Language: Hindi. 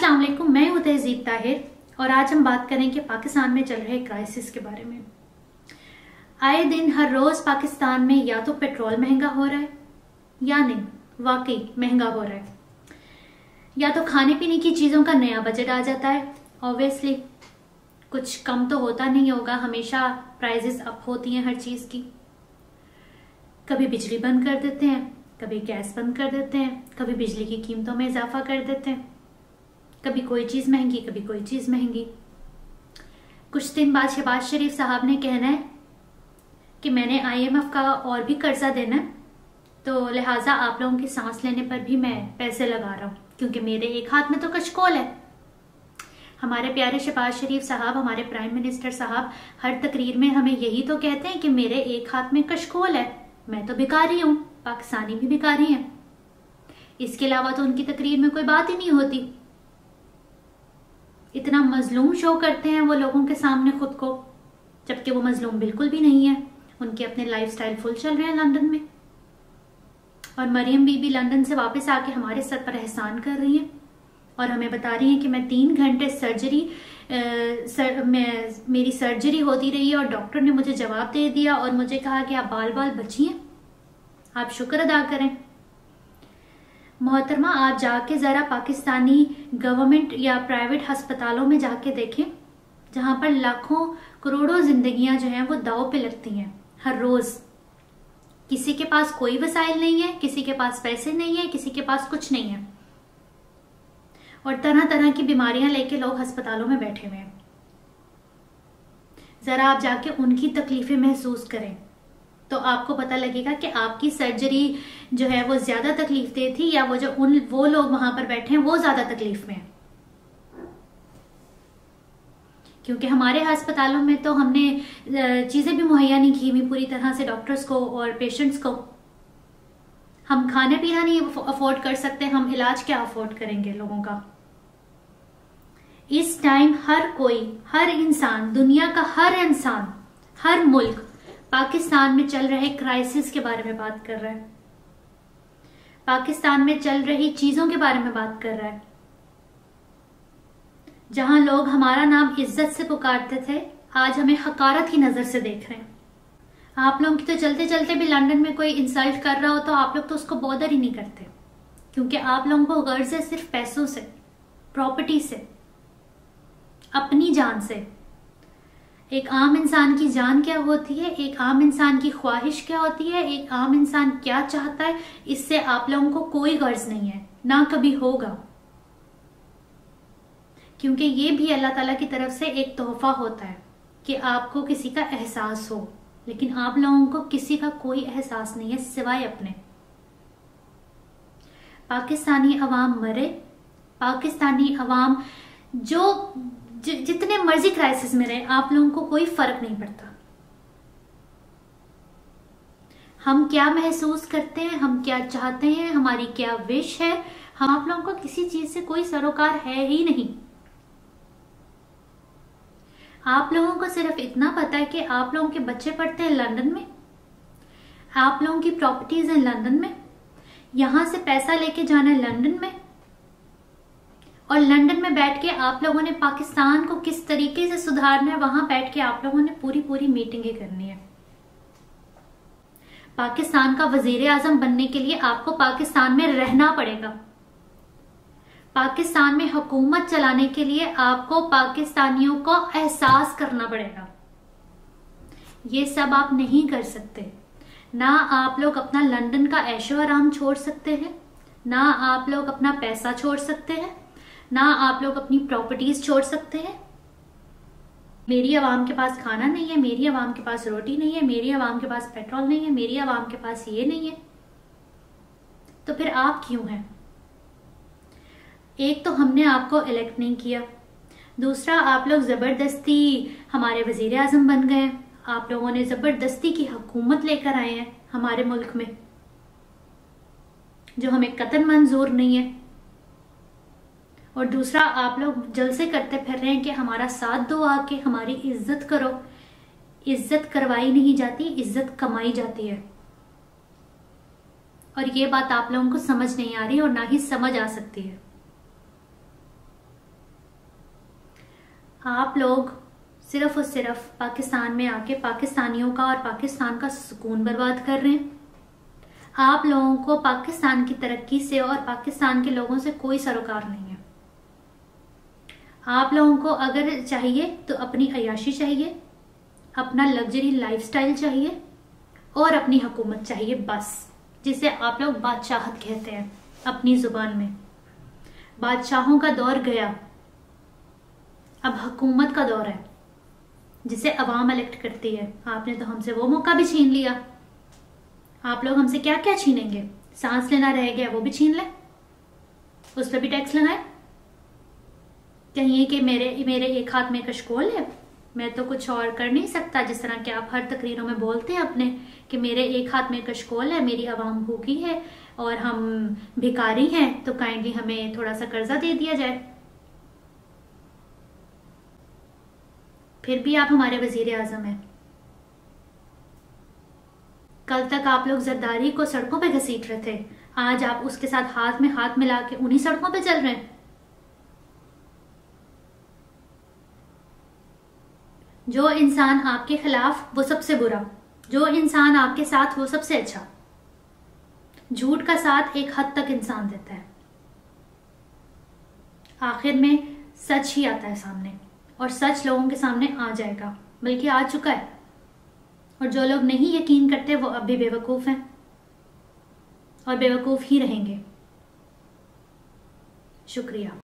अस्सलाम वालेकुम, मैं हूं तहजीब ताहिर और आज हम बात करेंगे पाकिस्तान में चल रहे क्राइसिस के बारे में। आए दिन हर रोज पाकिस्तान में या तो पेट्रोल महंगा हो रहा है या नहीं वाकई महंगा हो रहा है, या तो खाने पीने की चीजों का नया बजट आ जाता है। ऑब्वियसली कुछ कम तो होता नहीं होगा, हमेशा प्राइजेस अप होती हैं हर चीज की। कभी बिजली बंद कर देते हैं, कभी गैस बंद कर देते हैं, कभी बिजली की कीमतों में इजाफा कर देते हैं, कभी कोई चीज महंगी कभी कोई चीज महंगी। कुछ दिन बाद शहबाज शरीफ साहब ने कहना है कि मैंने IMF का और भी कर्जा देना है, तो लिहाजा आप लोगों की सांस लेने पर भी मैं पैसे लगा रहा हूं क्योंकि मेरे एक हाथ में तो कशकोल है। हमारे प्यारे शहबाज शरीफ साहब, हमारे प्राइम मिनिस्टर साहब हर तकरीर में हमें यही तो कहते हैं कि मेरे एक हाथ में कशकोल है, मैं तो भिखारी हूं, पाकिस्तानी भी भिखारी हैं। इसके अलावा तो उनकी तकरीर में कोई बात ही नहीं होती। इतना मजलूम शो करते हैं वो लोगों के सामने खुद को, जबकि वो मजलूम बिल्कुल भी नहीं है। उनके अपने लाइफस्टाइल फुल चल रहे हैं लंदन में, और मरियम बीबी लंदन से वापस आके हमारे सर पर एहसान कर रही हैं और हमें बता रही हैं कि मैं 3 घंटे मेरी सर्जरी होती रही है और डॉक्टर ने मुझे जवाब दे दिया और मुझे कहा कि आप बाल बाल बची हैं, आप शुक्र अदा करें। मोहतरमा, आप जाके जरा पाकिस्तानी गवर्नमेंट या प्राइवेट अस्पतालों में जाके देखें, जहां पर लाखों करोड़ों जिंदगियां जो हैं वो दांव पे लगती हैं हर रोज। किसी के पास कोई वसाइल नहीं है, किसी के पास पैसे नहीं है, किसी के पास कुछ नहीं है, और तरह तरह की बीमारियां लेके लोग अस्पतालों में बैठे हुए हैं। जरा आप जाके उनकी तकलीफें महसूस करें तो आपको पता लगेगा कि आपकी सर्जरी जो है वो ज्यादा तकलीफ दे थी या वो लोग वहां पर बैठे हैं वो ज्यादा तकलीफ में हैं। क्योंकि हमारे अस्पतालों में तो हमने चीजें भी मुहैया नहीं की हुई पूरी तरह से डॉक्टर्स को और पेशेंट्स को। हम खाना पीना नहीं अफोर्ड कर सकते, हम इलाज क्या अफोर्ड करेंगे लोगों का। इस टाइम हर कोई, हर इंसान, दुनिया का हर इंसान, हर मुल्क पाकिस्तान में चल रहे क्राइसिस के बारे में बात कर रहा है, पाकिस्तान में चल रही चीजों के बारे में बात कर रहा है। जहां लोग हमारा नाम इज्जत से पुकारते थे, आज हमें हकारत की नजर से देख रहे हैं। आप लोगों की तो चलते चलते भी लंदन में कोई इंसल्ट कर रहा हो तो आप लोग तो उसको बॉदर ही नहीं करते, क्योंकि आप लोगों को गर्ज है सिर्फ पैसों से, प्रॉपर्टी से, अपनी जान से। एक आम इंसान की जान क्या होती है, एक आम इंसान की ख्वाहिश क्या होती है, एक आम इंसान क्या चाहता है, इससे आप लोगों को कोई गर्ज नहीं है, ना कभी होगा। क्योंकि ये भी अल्लाह ताला की तरफ से एक तोहफा होता है कि आपको किसी का एहसास हो, लेकिन आप लोगों को किसी का कोई एहसास नहीं है सिवाय अपने। पाकिस्तानी अवाम मरे, पाकिस्तानी अवाम जितने मर्जी क्राइसिस में रहे, आप लोगों को कोई फर्क नहीं पड़ता। हम क्या महसूस करते हैं, हम क्या चाहते हैं, हमारी क्या विश है, हम आप लोगों को किसी चीज से कोई सरोकार है ही नहीं। आप लोगों को सिर्फ इतना पता है कि आप लोगों के बच्चे पढ़ते हैं लंदन में, आप लोगों की प्रॉपर्टीज हैं लंदन में, यहां से पैसा लेके जाना है लंदन में, और लंदन में बैठ के आप लोगों ने पाकिस्तान को किस तरीके से सुधारना है वहां बैठ के आप लोगों ने पूरी मीटिंगें करनी है। पाकिस्तान का वजीर आजम बनने के लिए आपको पाकिस्तान में रहना पड़ेगा। पाकिस्तान में हुकूमत चलाने के लिए आपको पाकिस्तानियों को एहसास करना पड़ेगा। ये सब आप नहीं कर सकते। ना आप लोग अपना लंदन का ऐशो आराम छोड़ सकते हैं, ना आप लोग अपना पैसा छोड़ सकते हैं, ना आप लोग अपनी प्रॉपर्टीज छोड़ सकते हैं। मेरी आवाम के पास खाना नहीं है, मेरी आवाम के पास रोटी नहीं है, मेरी आवाम के पास पेट्रोल नहीं है, मेरी आवाम के पास ये नहीं है, तो फिर आप क्यों हैं? एक तो हमने आपको इलेक्ट नहीं किया, दूसरा आप लोग जबरदस्ती हमारे वजीर आजम बन गए, आप लोगों ने जबरदस्ती की हुकूमत लेकर आए हैं हमारे मुल्क में, जो हमें कतई मंजूर नहीं है। और दूसरा आप लोग जलसे करते फिर रहे हैं कि हमारा साथ दो, आके हमारी इज्जत करो। इज्जत करवाई नहीं जाती, इज्जत कमाई जाती है, और ये बात आप लोगों को समझ नहीं आ रही और ना ही समझ आ सकती है। आप लोग सिर्फ और सिर्फ पाकिस्तान में आके पाकिस्तानियों का और पाकिस्तान का सुकून बर्बाद कर रहे हैं। आप लोगों को पाकिस्तान की तरक्की से और पाकिस्तान के लोगों से कोई सरोकार नहीं है। आप लोगों को अगर चाहिए तो अपनी अयाशी चाहिए, अपना लग्जरी लाइफस्टाइल चाहिए और अपनी हुकूमत चाहिए, बस, जिसे आप लोग बादशाहत कहते हैं अपनी जुबान में। बादशाहों का दौर गया, अब हुकूमत का दौर है जिसे अवाम इलेक्ट करती है। आपने तो हमसे वो मौका भी छीन लिया। आप लोग हमसे क्या क्या छीनेंगे? सांस लेना रह गया, वो भी छीन लें, उस पर भी टैक्स लगाए। कहिए कि मेरे एक हाथ में कशकोल है, मैं तो कुछ और कर नहीं सकता, जिस तरह के आप हर तकरीरों में बोलते हैं अपने कि मेरे एक हाथ में कशकोल है, मेरी आवाम भूखी है और हम भिखारी हैं, तो काइंडली हमें थोड़ा सा कर्जा दे दिया जाए। फिर भी आप हमारे वजीर आजम हैं। कल तक आप लोग जरदारी को सड़कों पे घसीट रहे थे, आज आप उसके साथ हाथ में हाथ मिला के उन्हीं सड़कों पे चल रहे हैं। जो इंसान आपके खिलाफ वो सबसे बुरा, जो इंसान आपके साथ वो सबसे अच्छा। झूठ का साथ एक हद तक इंसान देता है, आखिर में सच ही आता है सामने, और सच लोगों के सामने आ जाएगा, बल्कि आ चुका है। और जो लोग नहीं यकीन करते वो अब भी बेवकूफ हैं और बेवकूफ ही रहेंगे। शुक्रिया।